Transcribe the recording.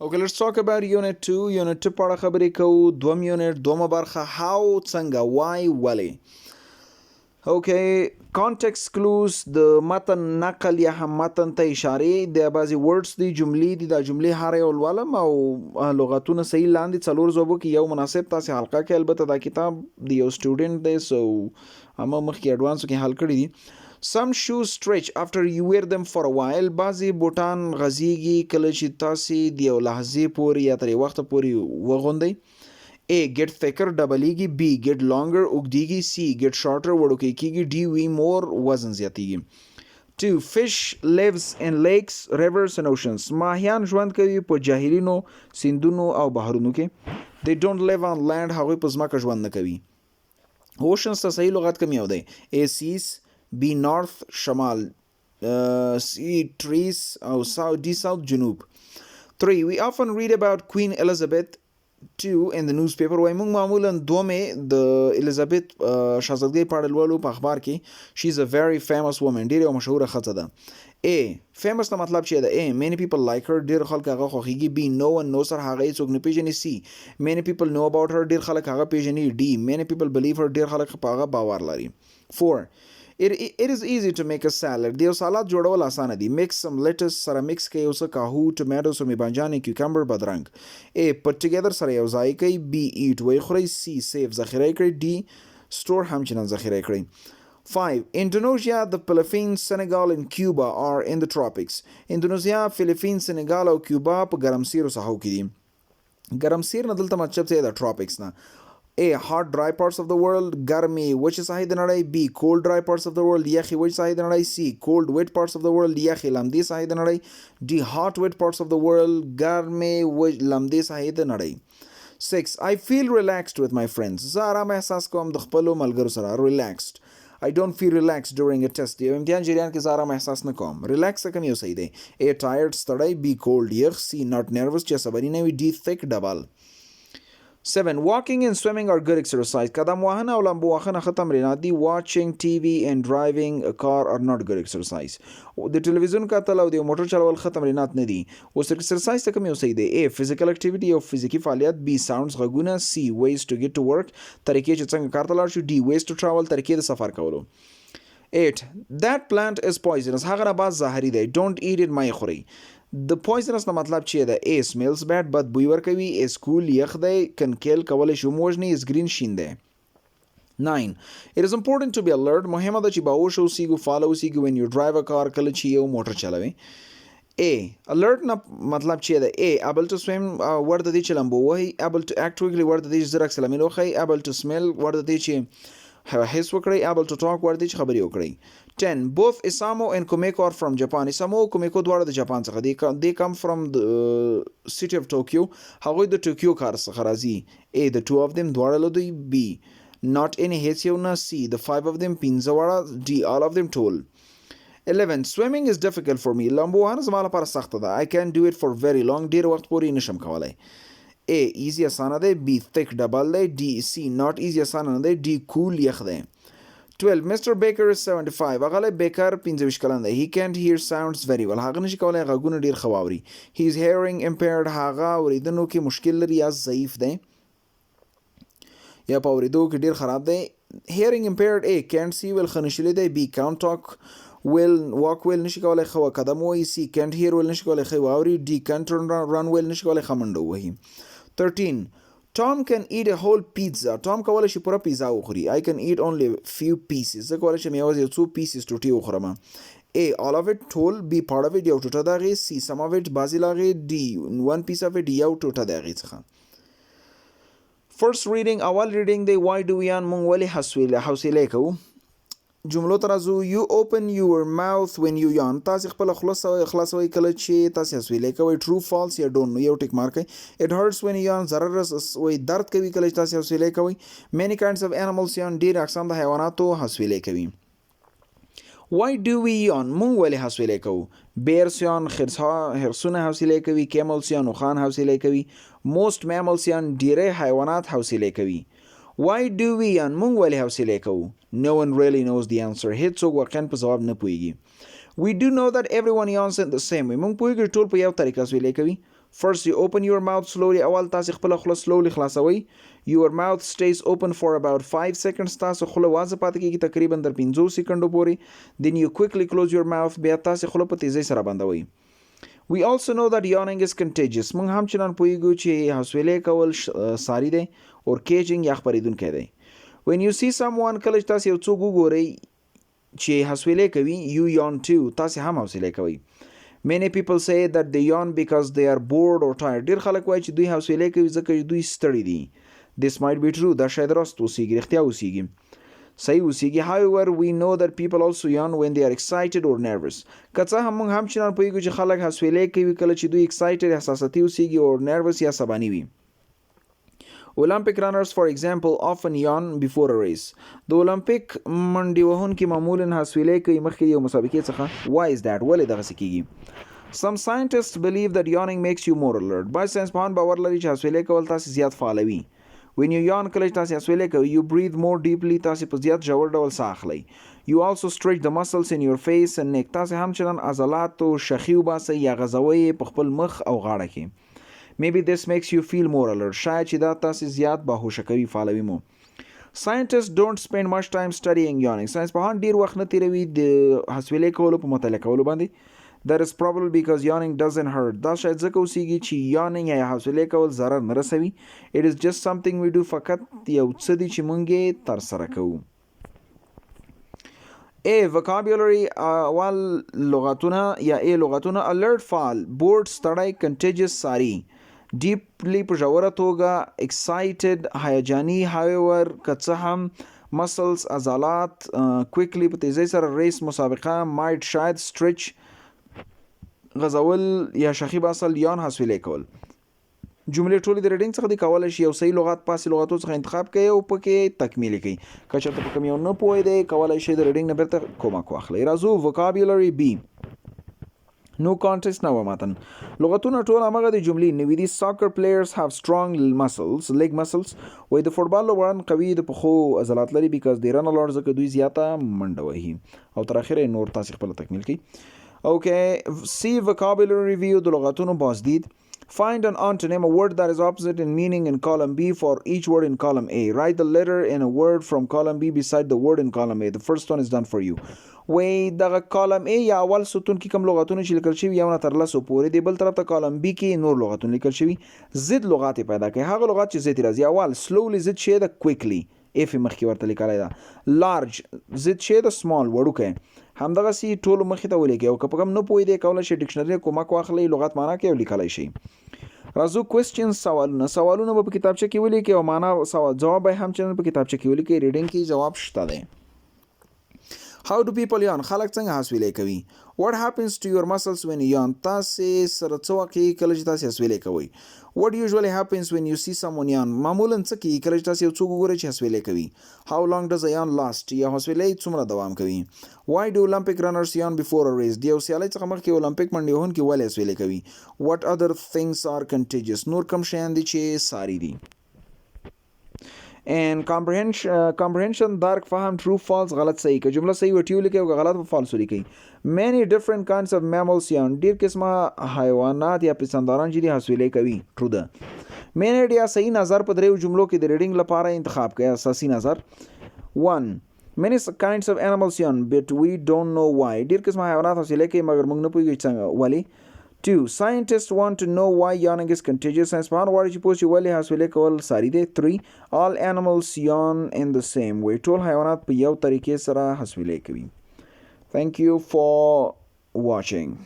Okay, let's talk about Unit 2. Unit 2 په اړه خبرې کوو. دوم یونټ دومه برخه how څنګه why ولې. Okay, context clues د متن نقل یا هم متن ته اشارې د بعضی words دی جملې دي. دا جملې هر یو لولم او لغتونه صحیح لاندې څلور ژبو کې یو مناسب تاسې حلقه کې. البته دا کتاب د یو سټوډنټ دی سو اما مخکې اډوانسو کې حل کړی دي. Some shoes stretch after you wear them for a while. بعضی بوټان غزیږي کله چې تاسې د یو لحظې پورې یا تر یو وخته پورې وغوندئ. A. Get thicker ډبلیږي. B. Get longer اوږدیږي. C. Get shorter وړوکی کیږي. D. We more وزن زیاتیږي. 2. Fish lives in lakes, rivers and oceans. ماهیان ژوند کوي په جهیلونو، سیندونو او بحرونو کې. They don't live on land. هغوی په ځمکه ژوند نه کوي. Oceans ته صحیح لغت کوم یو دی؟ A. Seas. B. North شمال. C. Trees او D. South جنوب. 3. We often read about Queen Elizabeth II in the newspaper. وای موږ معمولا دومې د الیزابت شاهزادګۍ په اړه لولو په اخبار کې. She is a very famous woman. ډېره یو مشهوره ښځه ده. A. famous ته مطلب چې ده؟ A. many people like her. ډېر خلک هغه خوښیږي. B. no one knows her. هغه هیڅوک نه پیژني. C. many people know about her. ډېر خلک هغه پیژني. D. many people believe her. ډېر خلک په هغه باور لري. 4. It is easy to make a salad. د یو سالاد جوړول اسانه دي. Mix some lettuce سره mix کړئ یو څه کاهو، tomatoes او میبانجان، cucumber بادرنګ. A. put together سره یو ځای کړئ. B. eat وی خورئ. C. save ذخیره کړئ. D. store همچنان ذخیره کړئ. 5. Indonesia, the Philippines, Senegal and Cuba are in the tropics. اندونیزیا، فلیپین، سنګال او کیوبا په ګرمسیرو ساحو کې دي. ګرمسیر نه دلته مطلب څه ده؟ tropics نه. A. hot dry parts of the world. ګرمې وچې ساحې د نړۍ. B. cold dry parts of the world. یخې وچې ساحې د نړۍ. C. cold wet parts of the world. یخې لمدې ساحې د نړۍ. D. hot wet parts of the world. ګرمې لمدې ساحې د نړۍ. 6. I feel relaxed with my friends. زه آرام احساس کوم د خپلو ملګرو سره. relaxed. I don't feel relaxed during a test. یو امتحان جریان کې زه آرام احساس نه کوم. relax کوم یو صحیح دی. A. tired ستړی. B. cold یخ. C. not nervous چې عصباني نه وي. D. thick ډبل. 7. Walking and swimming are good exercise. قدم وهنه او لامبو وهنه ښه تمرینات دي. Watching TV and driving a car are not good exercise. د ټلویزیون کتل او د موټر چلول ښه تمرینات نه دي. اوس exercise ته کوم یو صحیح دی؟ A. physical activity او فزیکي فعالیت. B. sounds غږونه. C. ways to get to work طریقې چې څنګه کار ته لاړ شو. D. ways to travel طریقې د سفر کولو. 8. That plant is poisonous. هغه نبات زهري دی. Don't eat it مه خورئ. د poisonous نه مطلب چې ده؟ A. smells bad بد بوی ورکوي. A. cool یخ دی. can kill کولی شي وموژني. is green شین دی. 9. It is important to be alert. مهمه ده چې باهوش اوسیږو، فعال اوسیږو when you drive a car کله چې یو موټر چلوي. A. alert نه مطلب چې ده؟ A. able to swim ورته دی چې لامبو وهي. able to act quickly ورته دی چې زر عکس العمل وښیي. able to smell ورته دی چې حس وکړئ. able to talk ورته دی چې خبرې وکړئ. 10. Both Isamo and Kumeko are from Japan. Isamo او Kumeko دواړه د جاپان څخه دي. They come from the city of Tokyo. هغوی د ټوکیو ښار څخه راځي. A. The two of them دواړه له دوی. B. Not any هیڅ یو نه. C. The 5 of them پنځه واړه. D. All of them ټول. 11. Swimming is difficult for me. لامبو وهنه زما لپاره سخته ده. I can't do it for very long. ډېر وخت پورې نشم کولی. A. easy اسانه دی. B. thick ډبل دی. D. C. not easy اسانه نه دی. D. cool یخ دی. 12. Mr. Baker is 75. هغه له بیکر 25 کلن دی. He can't hear sounds very well. هغه نشي کولای غږونه ډیر ښه واوري. He is hearing impaired. هغه اوریدنو کې مشکل لري یا ضعیف دی یا په اوریدو کې ډیر خراب دی. Hearing impaired. A. can't see well ښه نشي لیدی. B. can't talk well walk well نشي کولای ښه قدم ووهي. C. can't hear well نشي کولای ښه واوري. D. can't run well نشي کولای ښه منډه ووهي. 13. Tom can eat a whole pizza. Tom کولی شي پوره پیزا وخوري. I can eat only few pieces. زه کولی شم یوازې یو څو pieces ټوټې وخورم. A. all of it ټول. B. part of it یو ټوټه د هغې. C. some of it بعضې له هغې. D. one piece of it یو ټوټه د هغې څخه. First reading اول reading دی. Why do we on موږ ولې حوصلې کوو؟ جملو ته راځو. You open your mouth when you yawn. تاسې خپله خلاصوئ کله چې تاسې حوصلې کوئ. True false یا don't know یو ټیک مارک کوئ. It hurts when you yawn. ضرر درد کوي کله چې تاسې حوصلې کوئ. Many kinds of animals yawn. ډېر اقسام د حیواناتو حوصلې کوي. Why do we yawn؟ موږ ولې حوصلې کوو؟ Bears yawn. خرسونه حوصلې کوي. Camels yawn. اوښان حوصلې کوي. Most mammals yawn. ډېری حیوانات حوصلې کوي. Why do we yawn؟ موږ ولې حوصلې کوو؟ No one really knows the answer. هیڅوک واقعا په ځواب نه پوهیږي. We do know that everyone yawns in the same way. موږ پوهیږو ټول په یو طریقه حسویلې کوي. First, you open your mouth slowly. اول تاسې خپله خوله slowly خلاصوئ. Your mouth stays open for about 5 seconds. تاسو خوله وازه پاتې کېږي تقریبا تر 5 سکندو پورې. Then you quickly close your mouth. بیا تاسې خوله په تیزۍ سره بندوئ. We also know that yawning is contagious. موږ هم چنان پوهیږو چې حسویلې کول ساری دی or catching یا خپرېدونکی دی. When you see someone کله چې تاسې یو څوک وګورئ چې حسویلې کوي you yawn too. تاسې هم حوصلې کوئ. Many people say that they yawn because they are bored or tired. ډېر خلک وایي چې دوی حوصلې کوي ځکه چې دوی ستړي دي. This might be true. دا شاید راست اوسیږي، رښتیا اوسیږي، صحیح اوسیږي. However, we know that people also yawn when they are excited or nervous. که څه هم موږ هم چنان پوهیږو چې خلک حوصلې کوي کله چې دوی excited احساساتي اوسیږي or nervous یا سباني وي. Olympic runners, for example, often yawn before a race. د اولمپیک منډې وهونکي معمولا حوصلې کوي مخکې یو مسابقې څخه. Why is that? ولې دغسې کیږي؟ Some scientists believe that yawning makes you more alert. بعض ساینسپوهان باور لري چې حوصلې کول تاسې زیات فعالوي. When you yawn کله چې تاسې حوصلې کوئ you breathe more deeply. تاسې په زیات ژور ډول ساه اخلئ. You also stretch the muscles in your face and neck. تاسې هم چندان عضلاتو شخي وباسئ یا غځوئ په خپل مخ او غاړه کې. Maybe this makes you feel more alert. شاید چې دا تاسې زیات باهوشه کوي، فعالوي مو. Scientists don't spend much time studying yawning. ساینسپوهان ډیر وخت نه تیروي د حوصلې کولو په مطالعه کولو باندې. That is probably because yawning doesn't hurt. دا شاید ځکه اوسیږي چې yawning یا حوصلې کول ضرر نه رسوي. It is just something we do. فقط یو څه دی چې موږ یې ترسره کوو. A vocabulary اول لغتونه یا A لغتونه alert فعال، bored ستړی، contagious ساری، deeply په ژوره توګه، excited هیجاني، however که څه هم، muscles عضلات، quickly په تیزۍ سره، race مسابقه، might شاید، stretch غځول یا شخي باسل، yawn حوصلې کول. جملې ټولې د ریډینګ څخه دي، کولی شي یو صحیح لغت پاسې لغتو څخه انتخاب کوي او پکې تکمیل کوي. که چېرته په کوم یو نه پوهېدی کولی شي د ریډینګ نه بیرته کومک واخلئ. راځو vocabulary B. No contest نه متن. لغتونه ټول همغه د جملې نوي دي. Soccer players have strong muscles, leg muscles. وایي د فوټبال لوبغاړان قوي د پښو عضلات لري because they run a lot ځکه دوی زیاته منډه وهي. او تر اخره نور تاسې خپله تکمیل کړئ. Okay, see vocabulary review د لغتونو بازدید. Find an antonym, a word that is opposite in meaning in column B for each word in column A. Write the letter in a word from column B beside the word in column A. The first one is done for you. وی دغه کالم A یا اول ستون کې کوم لغتونه چې لیکل شوي یو نه تر لسو پورې دی، بل طرف ته کالم B کې نور لغتونه لیکل شوي. ضد لغات پیدا کوي، هغه لغات چې ضد راځي. اول slowly ضد شی ده quickly، اف مخکې ورته لیکلی ده. large ضد شی ده small وړوکی. همدغسې ټولو مخې ته ولیکئ او که په کوم نه پوهېدی کولی شئ ډکشنري کومک واخلئ، لغت معنا کوي او لیکلی شئ. راځو کوېسچنز سوالونه به په کتابچه کې ولیکئ او معنا جواب به هم چنل په کتابچه کې ولیکئ. ریډینګ کې جواب شته دی. How do people yawn? خلک څنګه حوصلې کوي؟ What happens to your muscles when you yawn? تاسې سره څه واقعي کله چې تاسې حوصلې کوئ؟ What usually happens when you see someone yawn? معمولا څه کېږي کله چې تاسې یو څوک وګورئ چې حوصلې کوي؟ How long does a yawn last? یا حوصلې څومره دوام کوي؟ Why do Olympic runners yawn before a race? د یو سیالۍ څخه مخکې اولمپیک منډې وهونکي ولې حوصلې کوي؟ What other things are contagious? نور کوم شیان دي چې ساري دي؟ And comprehension درک فهم true false غلط صحیح. که جمله صحیح وټیو لیکئ او که غلط په فالس ولیکئ. Many different kinds of mammals yawn. ډیر قسمه حیوانات یا پستانداران چې دي حوصلې کوي. true ده. main idea صحیح نظر په دریو جملو کې د ریډینګ لپاره انتخاب کړئ. اساسي نظر 1. Many kinds of animals yawn but we don't know why. ډیر قسمه حیوانات حوصلې کوي مګر موږ نه پوهیږو څنګه ولې. 2. Scientists want to know why yawning is contagious. ساینسپوهان غواړي چې پوه شي ولې حوصلې کول ساري دی. 3. All animals yawn in the same way. ټول حیوانات په یو طریقې سره حوصلې کوي. Thank you for watching.